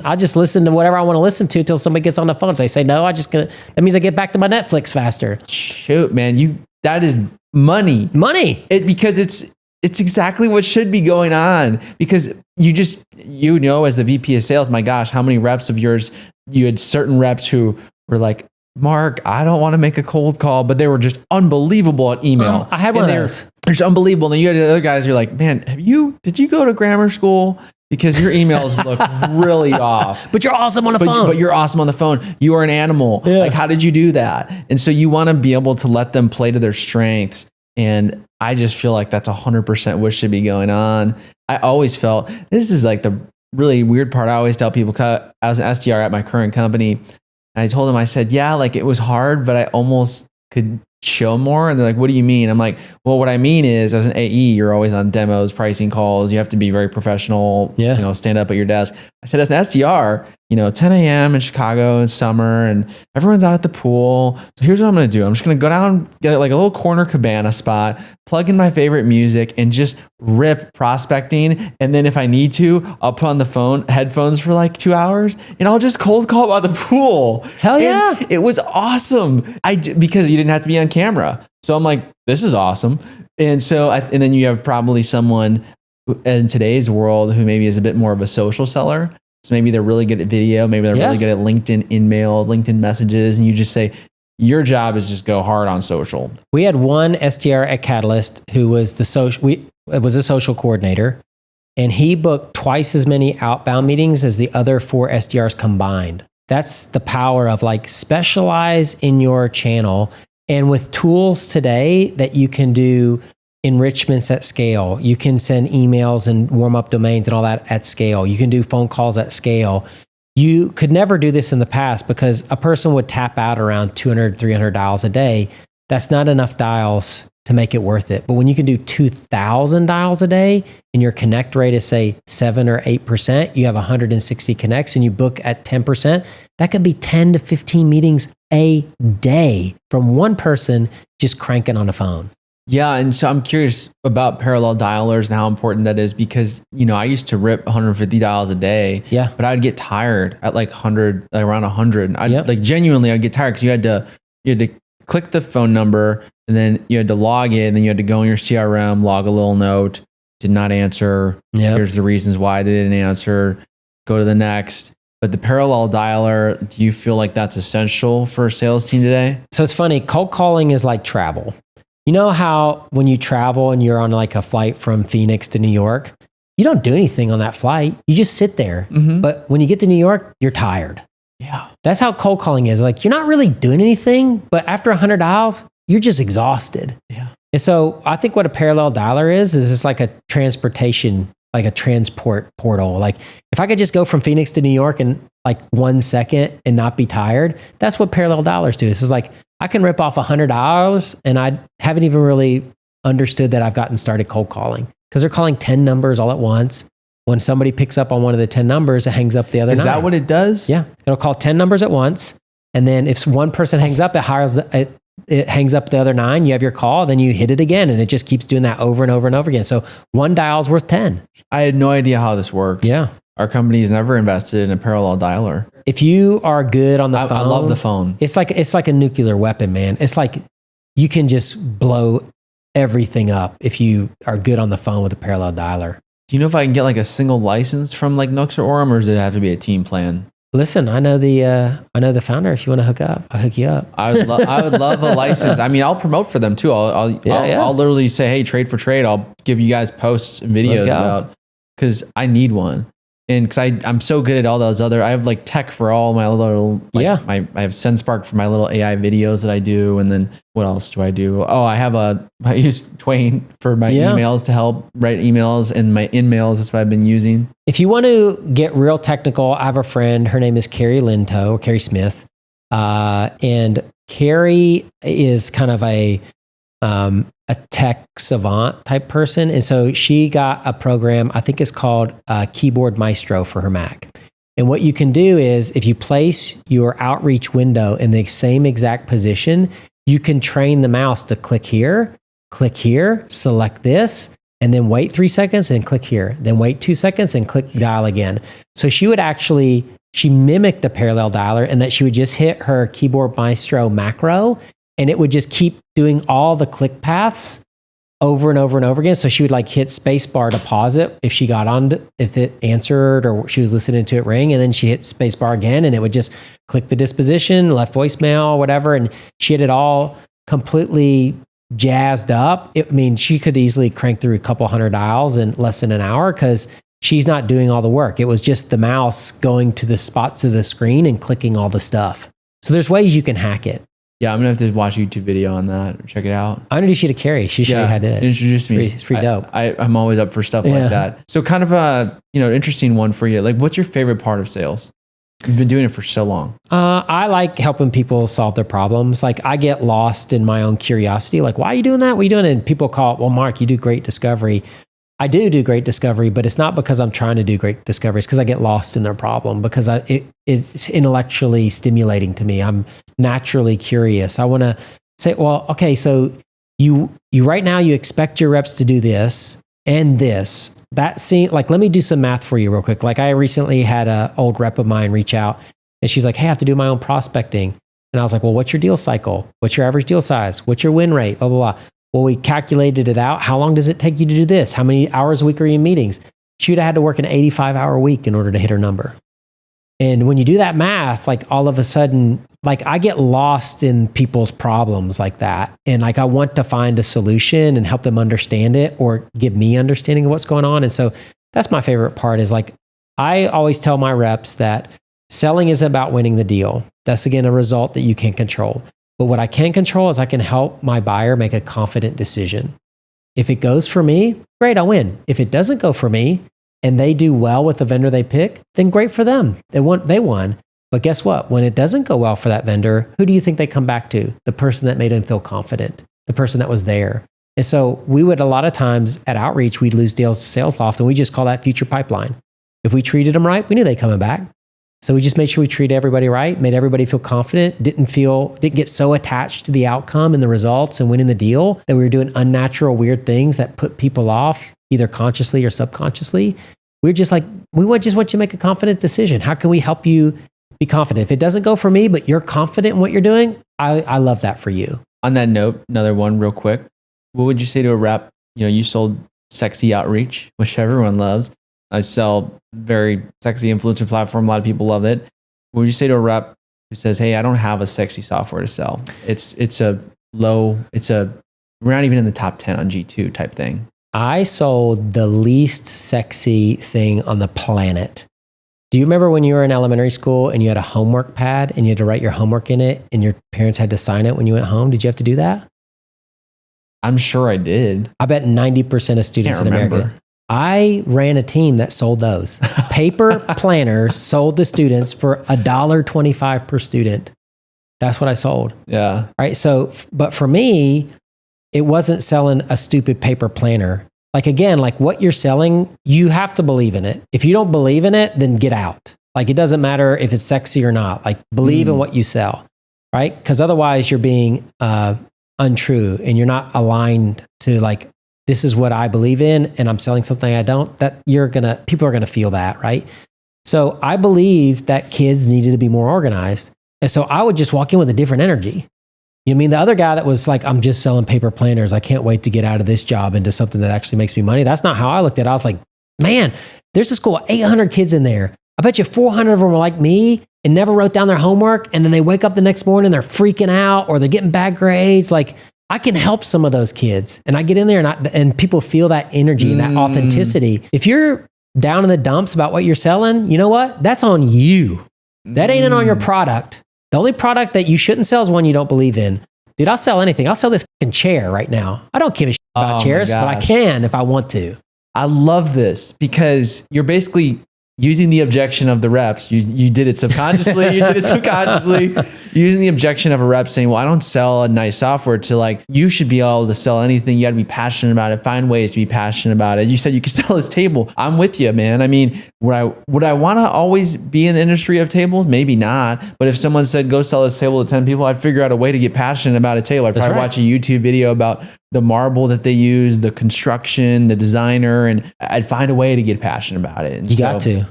[SPEAKER 2] to whatever I want to listen to until somebody gets on the phone. If they say no, that means I get back to my Netflix faster.
[SPEAKER 1] Shoot, man, that is money. Because it's exactly what should be going on. Because as the VP of sales, my gosh, how many reps of yours, you had certain reps who were like, Mark, I don't want to make a cold call, but they were just unbelievable at email.
[SPEAKER 2] I had one of those.
[SPEAKER 1] They're just unbelievable. And then you had the other guys who are like, man, did you go to grammar school? Because your emails look really off.
[SPEAKER 2] But you're awesome on the phone.
[SPEAKER 1] But you're awesome on the phone. You are an animal. Yeah. Like, how did you do that? And so you want to be able to let them play to their strengths. And I just feel like that's 100% what should be going on. I always felt, this is like the really weird part I always tell people, because I was an SDR at my current company. And I told them, I said, yeah, like it was hard, but I almost could show more. And they're like, what do you mean? I'm like, well, what I mean is, as an AE, you're always on demos, pricing calls. You have to be very professional, stand up at your desk. I said, as an SDR, 10 a.m. in Chicago in summer, and everyone's out at the pool. So here's what I'm going to do. I'm just going to go down, get like a little corner cabana spot, plug in my favorite music, and just rip prospecting. And then if I need to, I'll put on the headphones for like 2 hours, and I'll just cold call by the pool.
[SPEAKER 2] Hell yeah.
[SPEAKER 1] And it was awesome. Because you didn't have to be on camera. So I'm like, this is awesome. And so, and then you have probably someone in today's world who maybe is a bit more of a social seller. So maybe they're really good at video. Maybe they're really good at LinkedIn emails, LinkedIn messages. And you just say, your job is just go hard on social.
[SPEAKER 2] We had one SDR at Catalyst who was a social coordinator, and he booked twice as many outbound meetings as the other 4 SDRs combined. That's the power of like specialize in your channel. And with tools today that you can do enrichments at scale, you can send emails and warm up domains and all that at scale. You can do phone calls at scale. You could never do this in the past because a person would tap out around 200, 300 dials a day. That's not enough dials to make it worth it. But when you can do 2,000 dials a day and your connect rate is say 7 or 8%, you have 160 connects and you book at 10%, that could be 10 to 15 meetings a day from one person just cranking on the phone.
[SPEAKER 1] Yeah. And so I'm curious about parallel dialers and how important that is because, I used to rip 150 dials a day,
[SPEAKER 2] Yeah.
[SPEAKER 1] but I'd get tired at like 100, around 100.
[SPEAKER 2] Yep.
[SPEAKER 1] Like genuinely, I'd get tired because you had to click the phone number and then you had to log in, and then you had to go in your CRM, log a little note, did not answer.
[SPEAKER 2] Yep.
[SPEAKER 1] Here's the reasons why I didn't answer. Go to the next. But the parallel dialer, do you feel like that's essential for a sales team today?
[SPEAKER 2] So it's funny, cold calling is like travel. You know how when you travel and you're on like a flight from Phoenix to New York, you don't do anything on that flight. You just sit there.
[SPEAKER 1] Mm-hmm.
[SPEAKER 2] But when you get to New York, you're tired.
[SPEAKER 1] Yeah.
[SPEAKER 2] That's how cold calling is. Like you're not really doing anything, but after 100 dials, you're just exhausted.
[SPEAKER 1] Yeah.
[SPEAKER 2] And so I think what a parallel dialer is it's like a transportation, like a transport portal. Like if I could just go from Phoenix to New York in like 1 second and not be tired, that's what parallel dialers do. This is like, I can rip off $100 and I haven't even really understood that I've gotten started cold calling because they're calling 10 numbers all at once. When somebody picks up on one of the 10 numbers, it hangs up the other 9.
[SPEAKER 1] Is that what it does?
[SPEAKER 2] Yeah. It'll call 10 numbers at once. And then if one person hangs up, it hangs up the other 9. You have your call, then you hit it again. And it just keeps doing that over and over and over again. So one dial's worth 10.
[SPEAKER 1] I had no idea how this works.
[SPEAKER 2] Yeah.
[SPEAKER 1] Our company has never invested in a parallel dialer.
[SPEAKER 2] If you are good on the phone.
[SPEAKER 1] I love the phone.
[SPEAKER 2] It's like a nuclear weapon, man. It's like you can just blow everything up if you are good on the phone with a parallel dialer.
[SPEAKER 1] Do you know if I can get like a single license from like Nooks or Orem, or does it have to be a team plan?
[SPEAKER 2] Listen, I know the founder. If you want to hook up, I'll hook you up.
[SPEAKER 1] I would love a license. I mean, I'll promote for them too. I'll literally say, hey, trade for trade. I'll give you guys posts and videos about, because I need one. And because I'm so good at all those other, I have like tech for all my little, I have SendSpark for my little AI videos that I do. And then what else do I do? Oh, I use Twain for my emails to help write emails, and my InMails. That's what I've been using.
[SPEAKER 2] If you want to get real technical, I have a friend. Her name is Carrie Linto, or Carrie Smith. And Carrie is kind of a tech savant type person. And so she got a program, I think it's called Keyboard Maestro for her Mac. And what you can do is if you place your outreach window in the same exact position, you can train the mouse to click here, select this, and then wait 3 seconds and click here. Then wait 2 seconds and click dial again. So she mimicked a parallel dialer in that she would just hit her Keyboard Maestro macro, and it would just keep doing all the click paths over and over and over again. So she would like hit spacebar to pause it if it answered or she was listening to it ring, and then she hit spacebar again, and it would just click the disposition, left voicemail, whatever. And she had it all completely jazzed up. She could easily crank through a couple hundred dials in less than an hour because she's not doing all the work. It was just the mouse going to the spots of the screen and clicking all the stuff. So there's ways you can hack it.
[SPEAKER 1] Yeah, I'm going to have to watch a YouTube video on that. Check it out.
[SPEAKER 2] I'll introduce you to Carrie. She show you how to do it.
[SPEAKER 1] Introduce me.
[SPEAKER 2] It's pretty dope.
[SPEAKER 1] I'm always up for stuff like that. So kind of a interesting one for you. Like, what's your favorite part of sales? You've been doing it for so long.
[SPEAKER 2] I like helping people solve their problems. Like I get lost in my own curiosity. Like, why are you doing that? What are you doing? And people call it, well, Mark, you do great discovery. I do great discovery, but it's not because I'm trying to do great discovery. It's because I get lost in their problem, because it's intellectually stimulating to me. I'm naturally curious. I want to say, well, okay, so you right now you expect your reps to do this and this. That seems like, let me do some math for you real quick. Like I recently had an old rep of mine reach out, and she's like, hey, I have to do my own prospecting. And I was like, well, what's your deal cycle? What's your average deal size? What's your win rate? Blah, blah, blah. Well, we calculated it out. How long does it take you to do this? How many hours a week are you in meetings? She'd have had to work an 85-hour week in order to hit her number. And when you do that math, like all of a sudden, like I get lost in people's problems like that. And like I want to find a solution and help them understand it, or give me understanding of what's going on. And so that's my favorite part, is like, I always tell my reps that selling isn't about winning the deal. That's again, a result that you can't control. But what I can control is I can help my buyer make a confident decision. If it goes for me, great, I'll win. If it doesn't go for me and they do well with the vendor they pick, then great for them. They won. But guess what? When it doesn't go well for that vendor, who do you think they come back to? The person that made them feel confident, the person that was there. And so we would, a lot of times at Outreach, we'd lose deals to Sales Loft, and we just call that future pipeline. If we treated them right, we knew they'd coming back. So we just made sure we treated everybody right, made everybody feel confident, didn't get so attached to the outcome and the results and winning the deal that we were doing unnatural, weird things that put people off, either consciously or subconsciously. We're just like, just want you to make a confident decision. How can we help you be confident? If it doesn't go for me, but you're confident in what you're doing, I love that for you.
[SPEAKER 1] On that note, another one real quick. What would you say to a rep? You sold sexy outreach, which everyone loves. I sell very sexy influencer platform. A lot of people love it. What would you say to a rep who says, hey, I don't have a sexy software to sell? We're not even in the top 10 on G2 type thing.
[SPEAKER 2] I sold the least sexy thing on the planet. Do you remember when you were in elementary school and you had a homework pad and you had to write your homework in it and your parents had to sign it when you went home? Did you have to do that?
[SPEAKER 1] I'm sure I did.
[SPEAKER 2] I bet 90% of students in America. I ran a team that sold those. Paper planners sold to students for $1.25 per student. That's what I sold.
[SPEAKER 1] Yeah.
[SPEAKER 2] All right. So, but for me, it wasn't selling a stupid paper planner. Like, again, like what you're selling, you have to believe in it. If you don't believe in it, then get out. Like, it doesn't matter if it's sexy or not. Like, believe in what you sell, right? Because otherwise you're being untrue and you're not aligned to like, this is what I believe in and I'm selling something I don't, people are going to feel that, right? So I believe that kids needed to be more organized. And so I would just walk in with a different energy. You know what I mean? The other guy that was like, I'm just selling paper planners. I can't wait to get out of this job into something that actually makes me money. That's not how I looked at it. I was like, man, there's a school of 800 kids in there. I bet you 400 of them are like me and never wrote down their homework. And then they wake up the next morning, they're freaking out or they're getting bad grades. Like, I can help some of those kids. And I get in there and people feel that energy and that authenticity. If you're down in the dumps about what you're selling, you know what? That's on you. That ain't on your product. The only product that you shouldn't sell is one you don't believe in. Dude, I'll sell anything. I'll sell this fucking chair right now. I don't give a shit about chairs, but I can if I want to.
[SPEAKER 1] I love this because you're basically using the objection of the reps. You did it subconsciously. Using the objection of a rep saying, well, I don't sell a nice software to like, you should be able to sell anything. You got to be passionate about it. Find ways to be passionate about it. You said you could sell this table. I'm with you, man. I mean, would I want to always be in the industry of tables? Maybe not. But if someone said, go sell this table to 10 people, I'd figure out a way to get passionate about a table. I'd probably watch a YouTube video about the marble that they use, the construction, the designer, and I'd find a way to get passionate about it. And
[SPEAKER 2] you got to.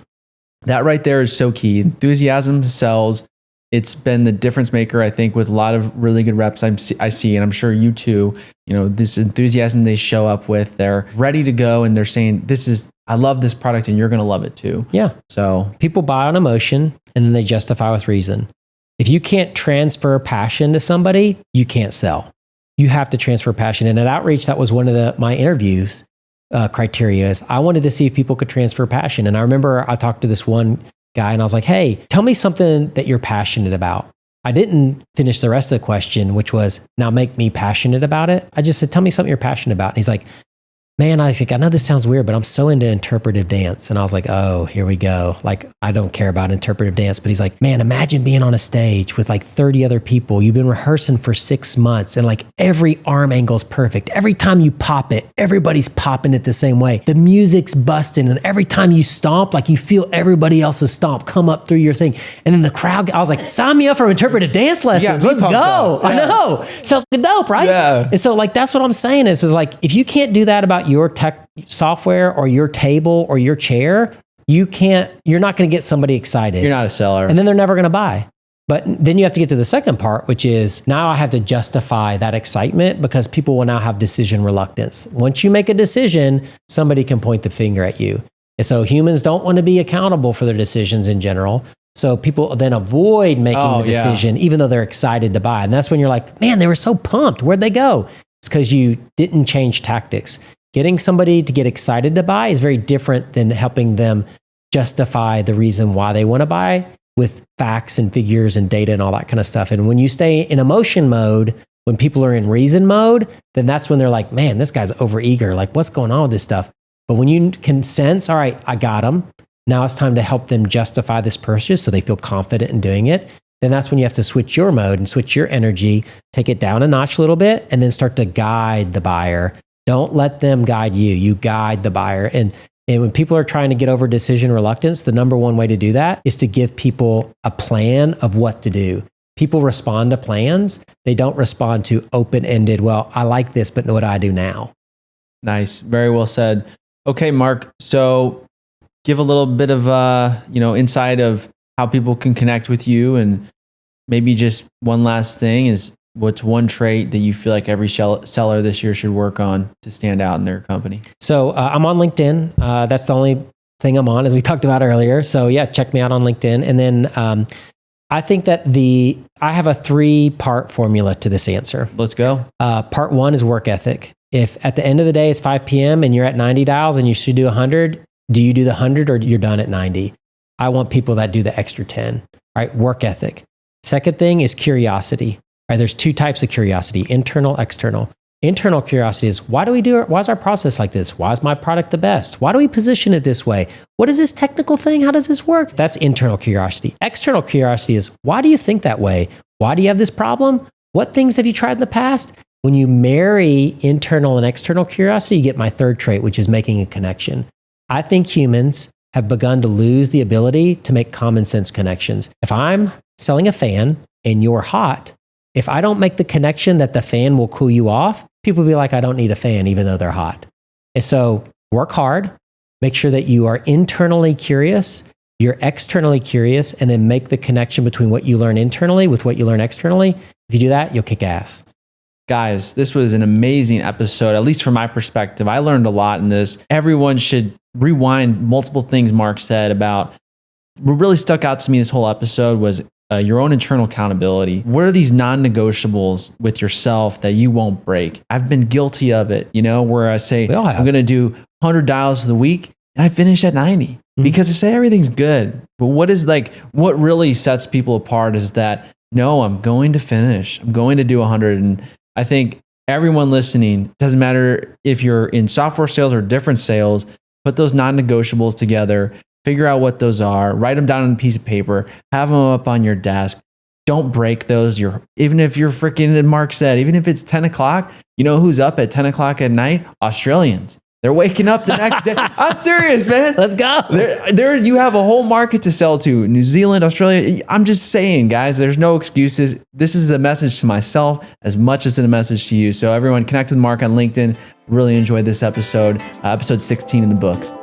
[SPEAKER 1] That right there is so key. Enthusiasm sells. It's been the difference maker, I think, with a lot of really good reps I see, and I'm sure you too, this enthusiasm they show up with, they're ready to go and they're saying, I love this product and you're going to love it too.
[SPEAKER 2] Yeah.
[SPEAKER 1] So
[SPEAKER 2] people buy on emotion and then they justify with reason. If you can't transfer passion to somebody, you can't sell. You have to transfer passion. And at Outreach, that was one of my interviews criteria is I wanted to see if people could transfer passion. And I remember I talked to this one guy and I was like, hey, tell me something that you're passionate about. I didn't finish the rest of the question, which was now make me passionate about it. I just said, tell me something you're passionate about. And he's like, man, I was like, I know this sounds weird, but I'm so into interpretive dance. And I was like, oh, here we go. Like, I don't care about interpretive dance. But he's like, man, imagine being on a stage with like 30 other people. You've been rehearsing for 6 months and like every arm angle is perfect. Every time you pop it, everybody's popping it the same way. The music's busting. And every time you stomp, like you feel everybody else's stomp come up through your thing. And then the crowd, I was like, sign me up for interpretive dance lessons. Let's go. Yeah. I know. Sounds dope, right?
[SPEAKER 1] Yeah.
[SPEAKER 2] And so like, that's what I'm saying is like, if you can't do that about your tech software or your table or your chair, you're not going to get somebody excited.
[SPEAKER 1] You're not a seller.
[SPEAKER 2] And then they're never going to buy. But then you have to get to the second part, which is now I have to justify that excitement because people will now have decision reluctance. Once you make a decision, somebody can point the finger at you. And so humans don't want to be accountable for their decisions in general. So people then avoid making the decision, even though they're excited to buy. And that's when you're like, man, they were so pumped. Where'd they go? It's because you didn't change tactics. Getting somebody to get excited to buy is very different than helping them justify the reason why they want to buy with facts and figures and data and all that kind of stuff. And when you stay in emotion mode, when people are in reason mode, then that's when they're like, man, this guy's overeager. Like, what's going on with this stuff? But when you can sense, all right, I got them. Now it's time to help them justify this purchase so they feel confident in doing it. Then that's when you have to switch your mode and switch your energy, take it down a notch a little bit, and then start to guide the buyer. Don't let them guide you. You guide the buyer. And And when people are trying to get over decision reluctance, the number one way to do that is to give people a plan of what to do. People respond to plans. They don't respond to open-ended, well, I like this, but what do I do now?
[SPEAKER 1] Nice. Very well said. Okay, Mark. So give a little bit of, insight of how people can connect with you. And maybe just one last thing is, what's one trait that you feel like every seller this year should work on to stand out in their company?
[SPEAKER 2] So I'm on LinkedIn. That's the only thing I'm on, as we talked about earlier. So yeah, check me out on LinkedIn. And then I think that I have a 3-part formula to this answer.
[SPEAKER 1] Let's go.
[SPEAKER 2] Part 1 is work ethic. If at the end of the day it's 5 p.m. and you're at 90 dials and you should do 100, do you do the 100 or you're done at 90? I want people that do the extra 10. All right, work ethic. Second thing is curiosity. All right, there's 2 types of curiosity: internal, external. Internal curiosity is, why do we do it? Why is our process like this? Why is my product the best? Why do we position it this way? What is this technical thing? How does this work? That's internal curiosity. External curiosity is, why do you think that way? Why do you have this problem? What things have you tried in the past? When you marry internal and external curiosity, you get my 3rd trait, which is making a connection. I think humans have begun to lose the ability to make common sense connections. If I'm selling a fan and you're hot, if I don't make the connection that the fan will cool you off, people will be like, I don't need a fan, even though they're hot. And so work hard, make sure that you are internally curious, you're externally curious, and then make the connection between what you learn internally with what you learn externally. If you do that, you'll kick ass.
[SPEAKER 1] Guys, this was an amazing episode, at least from my perspective. I learned a lot in this. Everyone should rewind multiple things Mark said about what really stuck out to me this whole episode was your own internal accountability. What are these non-negotiables with yourself that you won't break? I've been guilty of it, where I say, I'm going to do 100 dials for the week and I finish at 90 because I say everything's good. But what really sets people apart is that, no, I'm going to finish. I'm going to do 100. And I think everyone listening, doesn't matter if you're in software sales or different sales, put those non-negotiables together, figure out what those are, write them down on a piece of paper, have them up on your desk. Don't break those. Even if you're freaking, Mark said, even if it's 10 o'clock, you know who's up at 10 o'clock at night? Australians. They're waking up the next day. I'm serious, man.
[SPEAKER 2] Let's go.
[SPEAKER 1] You have a whole market to sell to. New Zealand, Australia. I'm just saying, guys, there's no excuses. This is a message to myself as much as a message to you. So everyone, connect with Mark on LinkedIn. Really enjoyed this episode. Episode 16 in the books.